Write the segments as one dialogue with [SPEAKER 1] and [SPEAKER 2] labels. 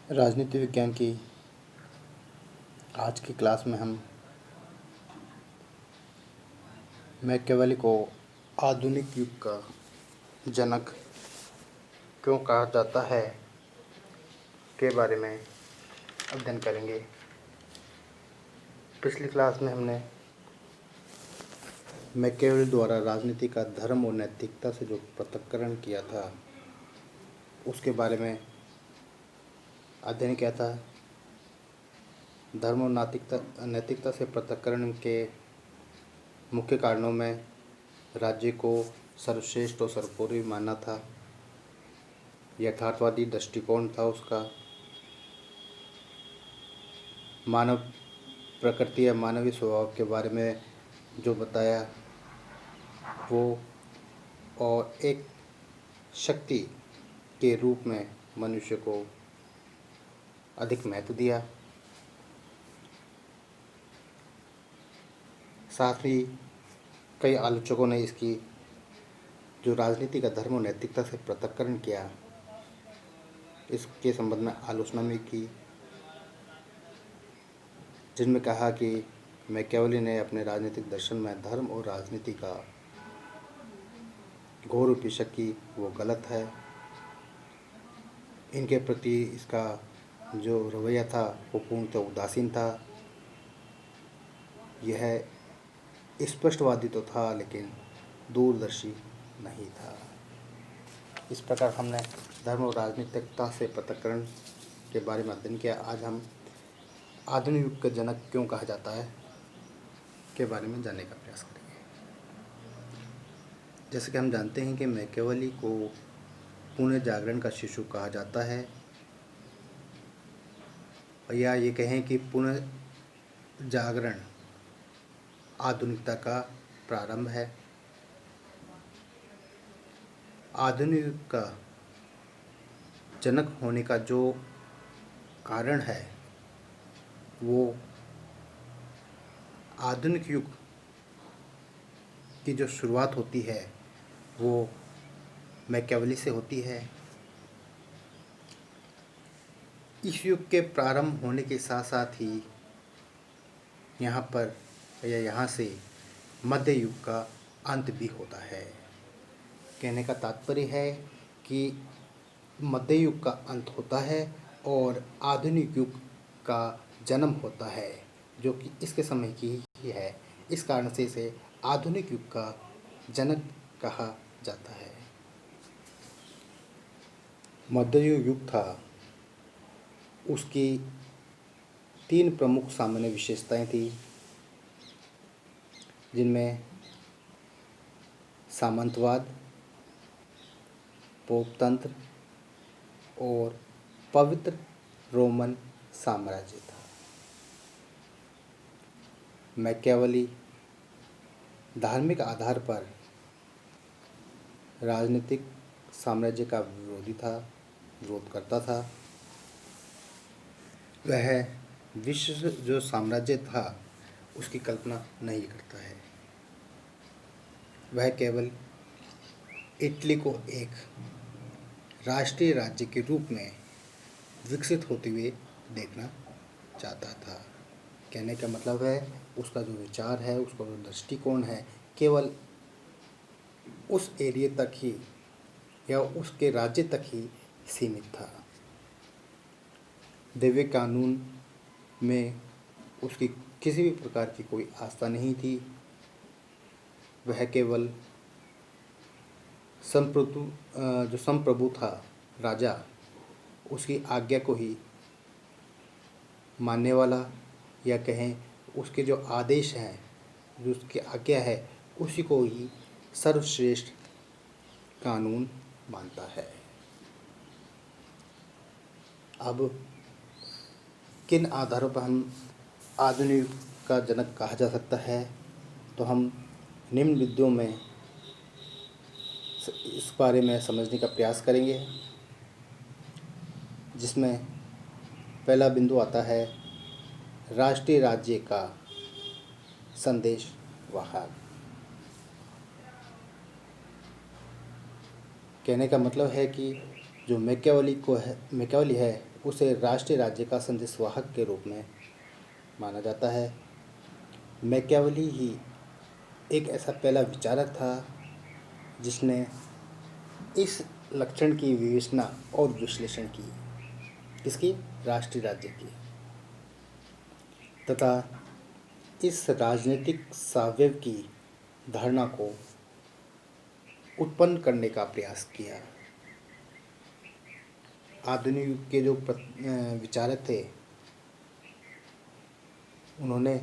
[SPEAKER 1] राजनीति विज्ञान की आज की क्लास में हम मैकियावेली को आधुनिक युग का जनक क्यों कहा जाता है के बारे में अध्ययन करेंगे। पिछली क्लास में हमने मैकियावेली द्वारा राजनीति का धर्म और नैतिकता से जो पृथक्करण किया था उसके बारे में अध्ययन किया था। धर्म और नैतिकता से पृथक्करण के मुख्य कारणों में राज्य को सर्वश्रेष्ठ और सर्वोपरि मानना था, यथार्थवादी दृष्टिकोण था उसका, मानव प्रकृति या मानवीय स्वभाव के बारे में जो बताया वो, और एक शक्ति के रूप में मनुष्य को अधिक महत्व दिया। साथ ही कई आलोचकों ने इसकी जो राजनीति का धर्म और नैतिकता से पृथक्करण किया इसके संबंध में आलोचना भी की, जिनमें कहा कि मैकियावेली ने अपने राजनीतिक दर्शन में धर्म और राजनीति का घोर विपरीत की वो गलत है। इनके प्रति इसका जो रवैया था वो पूर्णतः उदासीन था। यह स्पष्टवादी तो था लेकिन दूरदर्शी नहीं था। इस प्रकार हमने धर्म और राजनीतिकता से पृथक्करण के बारे में अध्ययन किया। आज हम आधुनिक युग का जनक क्यों कहा जाता है के बारे में जानने का प्रयास करेंगे। जैसे कि हम जानते हैं कि मैकियावेली को पुनर्जागरण का शिशु कहा जाता है, या ये कहें कि पुनर्जागरण आधुनिकता का प्रारंभ है। आधुनिक युग का जनक होने का जो कारण है वो आधुनिक युग की जो शुरुआत होती है वो मैकियावेली से होती है। इस युग के प्रारंभ होने के साथ साथ ही यहाँ पर या यहाँ से मध्य युग का अंत भी होता है। कहने का तात्पर्य है कि मध्य युग का अंत होता है और आधुनिक युग का जन्म होता है, जो कि इसके समय की ही है। इस कारण से इसे आधुनिक युग का जनक कहा जाता है। मध्य युग था, उसकी 3 प्रमुख सामान्य विशेषताएं थी, जिनमें सामंतवाद, पोपतंत्र और पवित्र रोमन साम्राज्य था। मैकियावेली धार्मिक आधार पर राजनीतिक साम्राज्य का विरोध करता था। वह विश्व जो साम्राज्य था उसकी कल्पना नहीं करता है। वह केवल इटली को एक राष्ट्रीय राज्य के रूप में विकसित होते हुए देखना चाहता था। कहने का मतलब है उसका जो विचार है, उसका जो दृष्टिकोण है, केवल उस एरिया तक ही या उसके राज्य तक ही सीमित था। दिव्य कानून में उसकी किसी भी प्रकार की कोई आस्था नहीं थी। वह केवल जो संप्रभु था राजा, उसकी आज्ञा को ही मानने वाला, या कहें उसके जो आदेश हैं, जो उसकी आज्ञा है, उसी को ही सर्वश्रेष्ठ कानून मानता है। अब किन आधारों पर हम आधुनिक युग का जनक कहा जा सकता है, तो हम निम्न बिंदुओं में इस बारे में समझने का प्रयास करेंगे, जिसमें पहला बिंदु आता है राष्ट्रीय राज्य का संदेश वाहक। कहने का मतलब है कि जो मैकियावेली है उसे राष्ट्रीय राज्य का संदेशवाहक के रूप में माना जाता है। मैकियावेली ही एक ऐसा पहला विचारक था जिसने इस लक्षण की विवेचना और विश्लेषण की, किसकी? राष्ट्रीय राज्य की, तथा इस राजनीतिक सावयव की धारणा को उत्पन्न करने का प्रयास किया। आधुनिक युग के जो विचारक थे, उन्होंने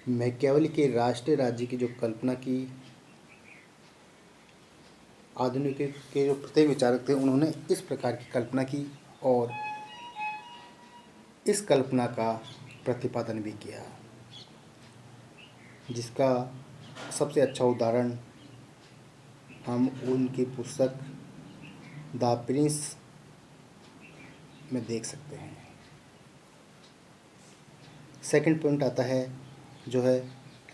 [SPEAKER 1] मैकियावेली के राष्ट्रीय राज्य की जो कल्पना की, आधुनिक युग के जो प्रत्येक विचारक थे उन्होंने इस प्रकार की कल्पना की और इस कल्पना का प्रतिपादन भी किया, जिसका सबसे अच्छा उदाहरण हम उनकी पुस्तक द प्रिंस में देख सकते हैं। सेकंड पॉइंट आता है जो है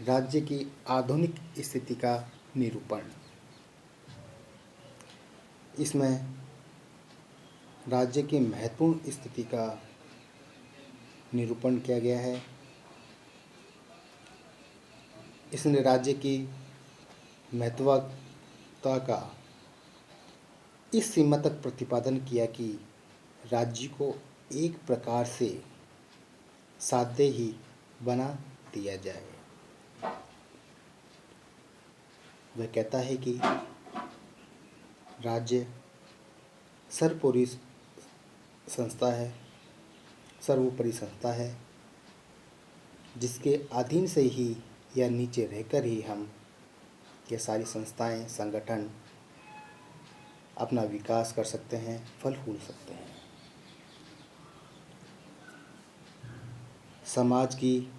[SPEAKER 1] राज्य की आधुनिक स्थिति का निरूपण। इसमें राज्य की महत्वपूर्ण स्थिति का निरूपण किया गया है। इसने राज्य की महत्वता का इस सीमा तक प्रतिपादन किया कि राज्य को एक प्रकार से साध्य ही बना दिया जाए। वह कहता है कि राज्य सर्वोपरि संस्था है, सर्वोपरि संस्था है जिसके अधीन से ही या नीचे रहकर ही हम ये सारी संस्थाएं, संगठन अपना विकास कर सकते हैं, फल फूल सकते हैं। समाज की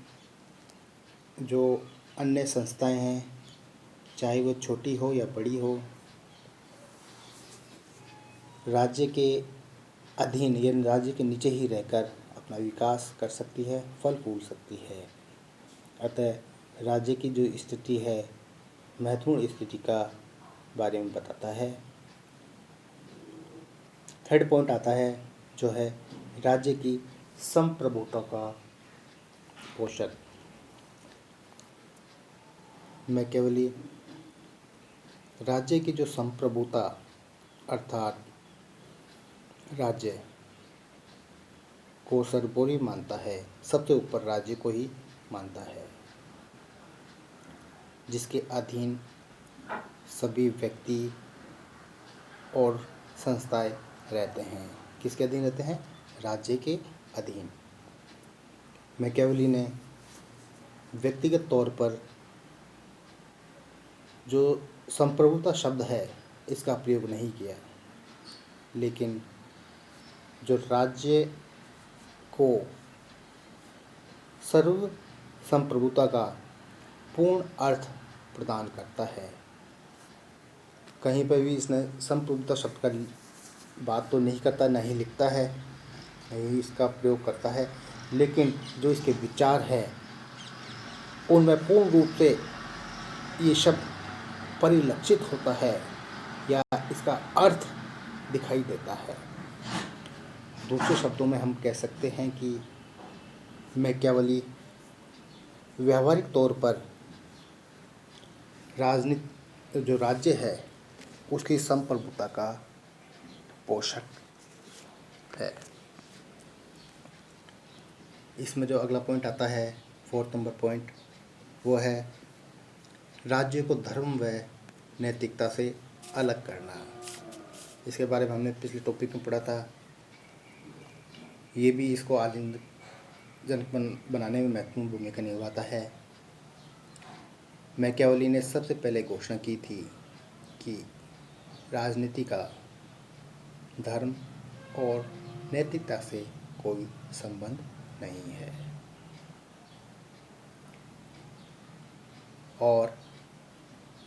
[SPEAKER 1] जो अन्य संस्थाएं हैं, चाहे वो छोटी हो या बड़ी हो, राज्य के अधीन या राज्य के नीचे ही रहकर अपना विकास कर सकती है, फल फूल सकती है। अतः राज्य की जो स्थिति है, महत्वपूर्ण स्थिति का बारे में बताता है। थर्ड पॉइंट आता है जो है राज्य की संप्रभुता का पोषण। मैकियावेली राज्य की जो संप्रभुता अर्थात राज्य को सर्वोपरि मानता है, सबसे ऊपर राज्य को ही मानता है, जिसके अधीन सभी व्यक्ति और संस्थाएं रहते हैं। किसके अधीन रहते हैं? राज्य के अधीन। मैकियावेली ने व्यक्तिगत तौर पर जो संप्रभुता शब्द है इसका प्रयोग नहीं किया, लेकिन जो राज्य को सर्व संप्रभुता का पूर्ण अर्थ प्रदान करता है। कहीं पर भी इसने संप्रभुता शब्द का बात तो नहीं करता, नहीं लिखता है, नहीं इसका प्रयोग करता है, लेकिन जो इसके विचार है उनमें पूर्ण रूप से ये शब्द परिलक्षित होता है या इसका अर्थ दिखाई देता है। दूसरे शब्दों में हम कह सकते हैं कि मैकियावेली व्यावहारिक तौर पर राजनीति जो राज्य है उसकी संप्रभुता का पोषक है। इसमें जो अगला पॉइंट आता है, फोर्थ नंबर पॉइंट, वो है राज्य को धर्म व नैतिकता से अलग करना। इसके बारे में हमने पिछले टॉपिक में पढ़ा था। ये भी इसको आलिंगनजनक बनाने में महत्वपूर्ण भूमिका निभाता है। मैकियावेली ने सबसे पहले घोषणा की थी कि राजनीति का धर्म और नैतिकता से कोई संबंध नहीं है, और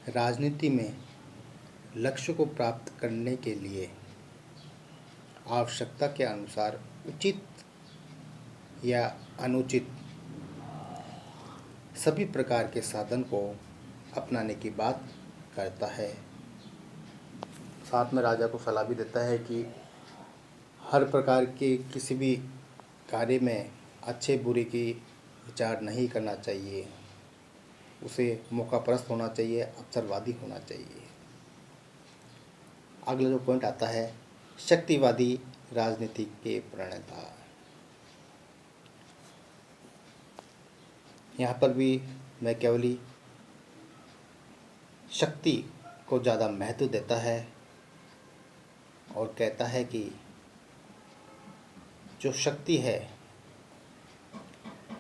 [SPEAKER 1] राजनीति में लक्ष्य को प्राप्त करने के लिए आवश्यकता के अनुसार उचित या अनुचित सभी प्रकार के साधन को अपनाने की बात करता है। साथ में राजा को सलाह भी देता है कि हर प्रकार के किसी भी कार्य में अच्छे बुरे की विचार नहीं करना चाहिए। उसे मौकापरस्त होना चाहिए, अवसरवादी होना चाहिए। अगला जो पॉइंट आता है, शक्तिवादी राजनीति के प्रणेता। यहाँ पर भी मैकियावेली शक्ति को ज़्यादा महत्व देता है और कहता है कि जो शक्ति है,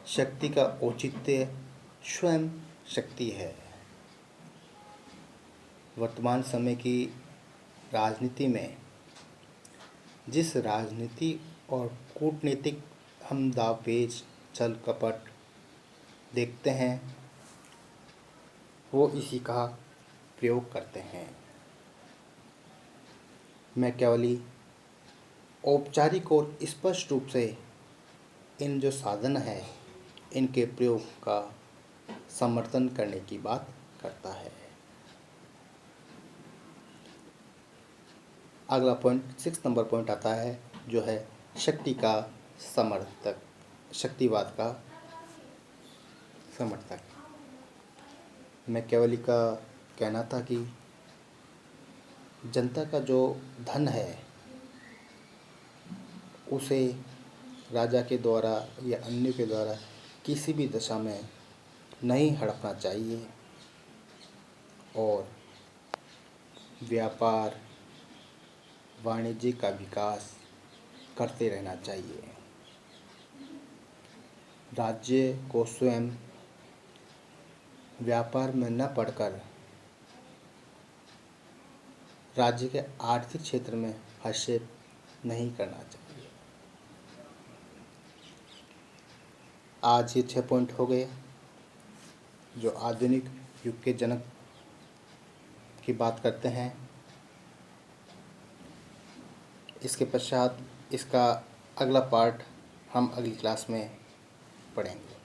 [SPEAKER 1] शक्ति का औचित्य स्वयं शक्ति है। वर्तमान समय की राजनीति में जिस राजनीति और कूटनीतिक हम दावपेच छल कपट देखते हैं, वो इसी का प्रयोग करते हैं। मैकियावेली औपचारिक और स्पष्ट रूप से इन जो साधन है, इनके प्रयोग का समर्थन करने की बात करता है। अगला पॉइंट 6 नंबर पॉइंट आता है, जो है शक्ति का समर्थक, शक्तिवाद का समर्थक। मैकियावेली का कहना था कि जनता का जो धन है उसे राजा के द्वारा या अन्य के द्वारा किसी भी दशा में नहीं हड़पना चाहिए और व्यापार वाणिज्य का विकास करते रहना चाहिए। राज्य को स्वयं व्यापार में न पड़कर राज्य के आर्थिक क्षेत्र में हस्तक्षेप नहीं करना चाहिए। आज ये 6 पॉइंट हो गए जो आधुनिक युग के जनक की बात करते हैं। इसके पश्चात इसका अगला पार्ट हम अगली क्लास में पढ़ेंगे।